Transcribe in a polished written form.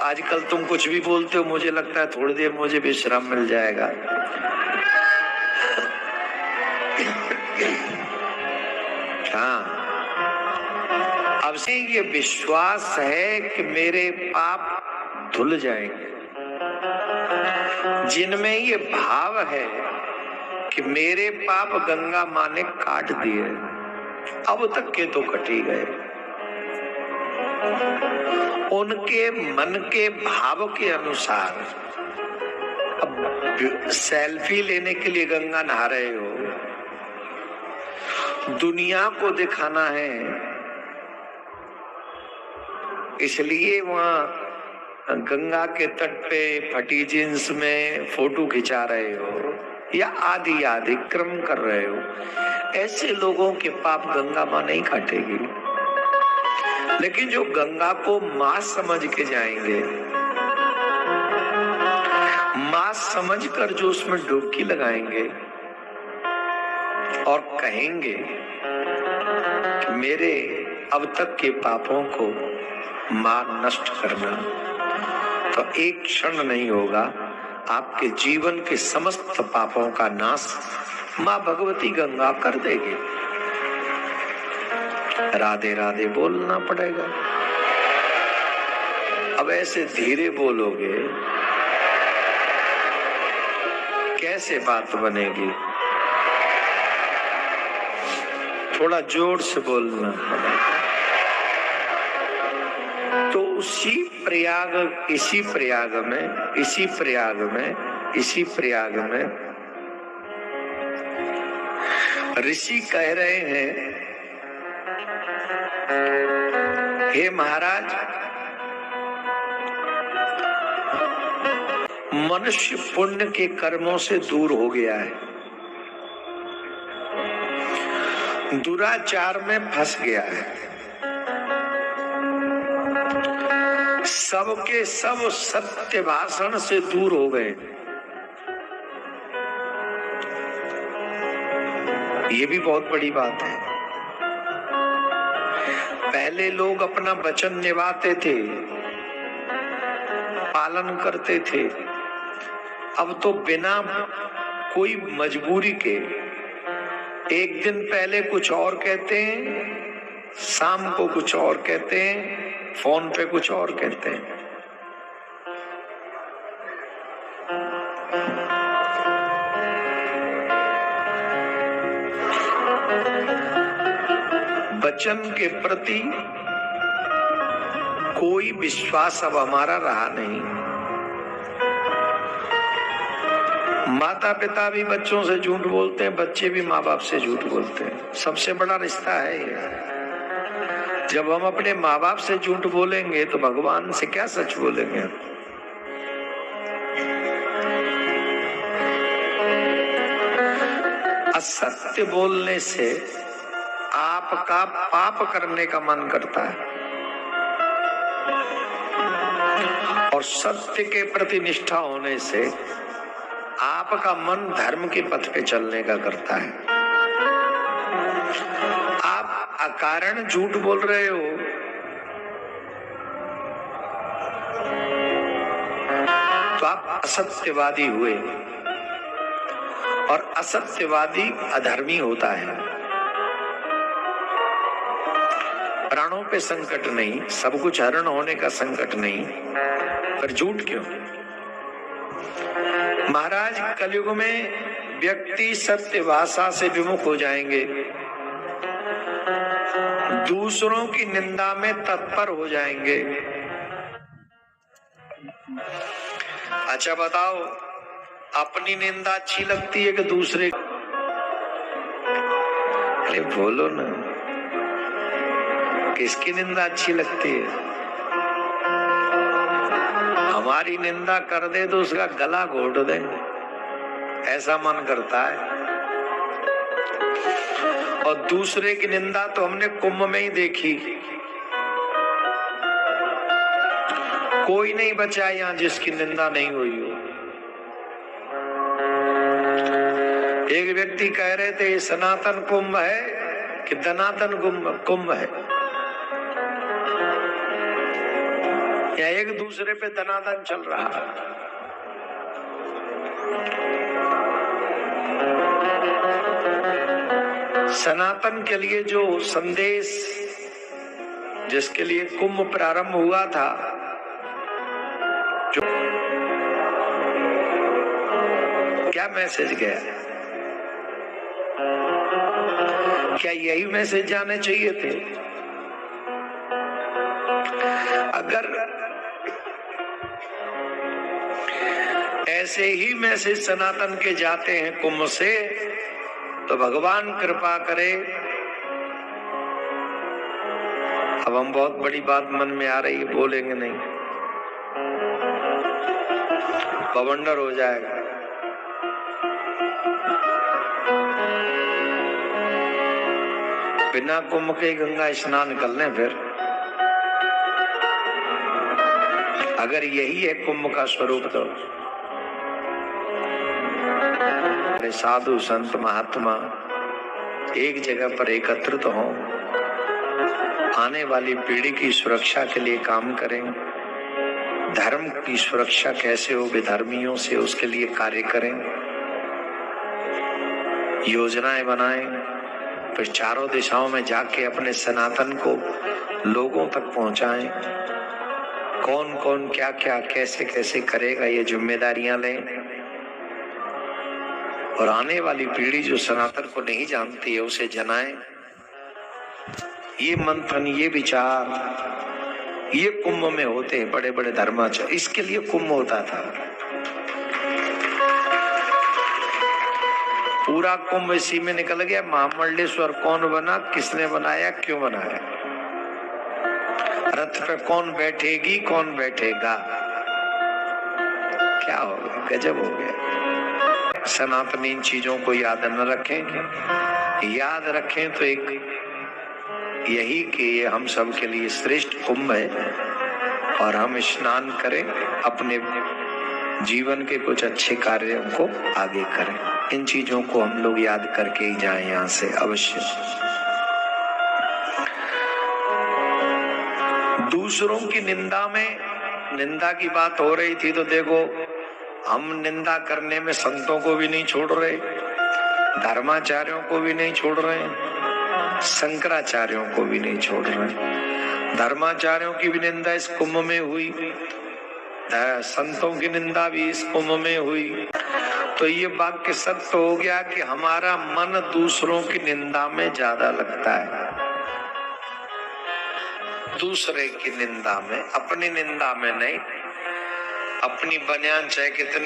आजकल तुम कुछ भी बोलते हो, मुझे लगता है थोड़ी देर मुझे विश्राम मिल जाएगा। हाँ, अब से ये विश्वास है कि मेरे पाप धुल जाएंगे, जिनमें ये भाव है कि मेरे पाप गंगा माँ ने काट दिए, अब तक के तो कटी गए, उनके मन के भाव के अनुसार। अब सेल्फी लेने के लिए गंगा नहा रहे हो, दुनिया को दिखाना है, इसलिए वहां गंगा के तट पे फटी जींस में फोटो खिंचा रहे हो या आदि आदि क्रम कर रहे हो। ऐसे लोगों के पाप गंगा माँ नहीं काटेगी, लेकिन जो गंगा को माँ समझ के जाएंगे, माँ समझकर जो उसमें डुबकी लगाएंगे और कहेंगे कि मेरे अब तक के पापों को माँ नष्ट करना, तो एक क्षण नहीं होगा, आपके जीवन के समस्त पापों का नाश माँ भगवती गंगा कर देगी। राधे राधे बोलना पड़ेगा। अब ऐसे धीरे बोलोगे कैसे बात बनेगी? थोड़ा जोर से बोलना पड़ेगा। तो इसी प्रयाग में ऋषि कह रहे हैं, हे महाराज, मनुष्य पुण्य के कर्मों से दूर हो गया है, दुराचार में फंस गया है, सबके सब सत्य भाषण से दूर हो गए। ये भी बहुत बड़ी बात है। पहले लोग अपना वचन निभाते थे, पालन करते थे, अब तो बिना कोई मजबूरी के एक दिन पहले कुछ और कहते हैं, शाम को कुछ और कहते हैं, फोन पे कुछ और कहते हैं। वचन के प्रति कोई विश्वास अब हमारा रहा नहीं। माता पिता भी बच्चों से झूठ बोलते हैं, बच्चे भी माँ बाप से झूठ बोलते हैं। सबसे बड़ा रिश्ता है ये। जब हम अपने माँ बाप से झूठ बोलेंगे तो भगवान से क्या सच बोलेंगे? असत्य बोलने से आपका पाप करने का मन करता है, और सत्य के प्रति निष्ठा होने से आपका मन धर्म के पथ पे चलने का करता है। आप अकारण झूठ बोल रहे हो तो आप असत्यवादी हुए, और असत्यवादी अधर्मी होता है। प्राणों पे संकट नहीं, सब कुछ हरण होने का संकट नहीं, पर झूठ क्यों? महाराज, कलयुग में व्यक्ति सत्य भाषा से विमुख हो जाएंगे, दूसरों की निंदा में तत्पर हो जाएंगे। अच्छा बताओ, अपनी निंदा अच्छी लगती है कि दूसरे? अरे बोलो ना, किसकी निंदा अच्छी लगती है? हमारी निंदा कर दे तो उसका गला घोट दे, ऐसा मन करता है। और दूसरे की निंदा तो हमने कुंभ में ही देखी। कोई नहीं बचा यहाँ जिसकी निंदा नहीं हुई हो। एक व्यक्ति कह रहे थे सनातन कुंभ है कि धनातन कुंभ है। या एक दूसरे पे दनादन चल रहा है। सनातन के लिए जो संदेश, जिसके लिए कुंभ प्रारंभ हुआ था, जो क्या मैसेज गया, क्या यही मैसेज जाने चाहिए थे? अगर ऐसे ही मैसेज सनातन के जाते हैं कुंभ से, तो भगवान कृपा करे। अब हम बहुत बड़ी बात मन में आ रही है, बोलेंगे नहीं, बवंडर हो जाएगा। बिना कुंभ के गंगा स्नान कर लें फिर, अगर यही है कुंभ का स्वरूप। तो साधु संत महात्मा एक जगह पर एकत्रित हों, आने वाली पीढ़ी की सुरक्षा के लिए काम करें, धर्म की सुरक्षा कैसे हो विधर्मियों से, उसके लिए कार्य करें, योजनाएं बनाएं, फिर चारों दिशाओं में जाके अपने सनातन को लोगों तक पहुंचाएं। कौन कौन क्या क्या कैसे कैसे करेगा, ये जिम्मेदारियां लें। और आने वाली पीढ़ी जो सनातन को नहीं जानती है, उसे जनाएं। ये मंथन, ये विचार, ये कुंभ में होते हैं, बड़े बड़े धर्माचार्य, इसके लिए कुंभ होता था। पूरा कुंभ इसी में निकल गया। महामंडलेश्वर कौन बना, किसने बनाया, क्यों बनाया, रथ पे कौन बैठेगी, कौन बैठेगा, क्या हो गया, गजब हो गया। सनातन इन चीजों को याद न रखें, याद रखें तो एक यही कि ये हम सब के लिए श्रेष्ठ कुंभ है, और हम स्नान करें, अपने जीवन के कुछ अच्छे कार्यों को आगे करें। इन चीजों को हम लोग याद करके ही जाएं यहाँ से अवश्य। दूसरों की निंदा में, निंदा की बात हो रही थी, तो देखो हम निंदा करने में संतों को भी नहीं छोड़ रहे, धर्माचार्यों को भी नहीं छोड़ रहे, शंकराचार्यों को भी नहीं छोड़ रहे। धर्माचार्यों की भी निंदा इस कुंभ में हुई, संतों की निंदा भी इस कुंभ में हुई। तो ये वाक्य सत्य हो गया कि हमारा मन दूसरों की निंदा में ज्यादा लगता है, दूसरे की निंदा में, अपनी निंदा में नहीं। अपनी बनियान चाहे कितनी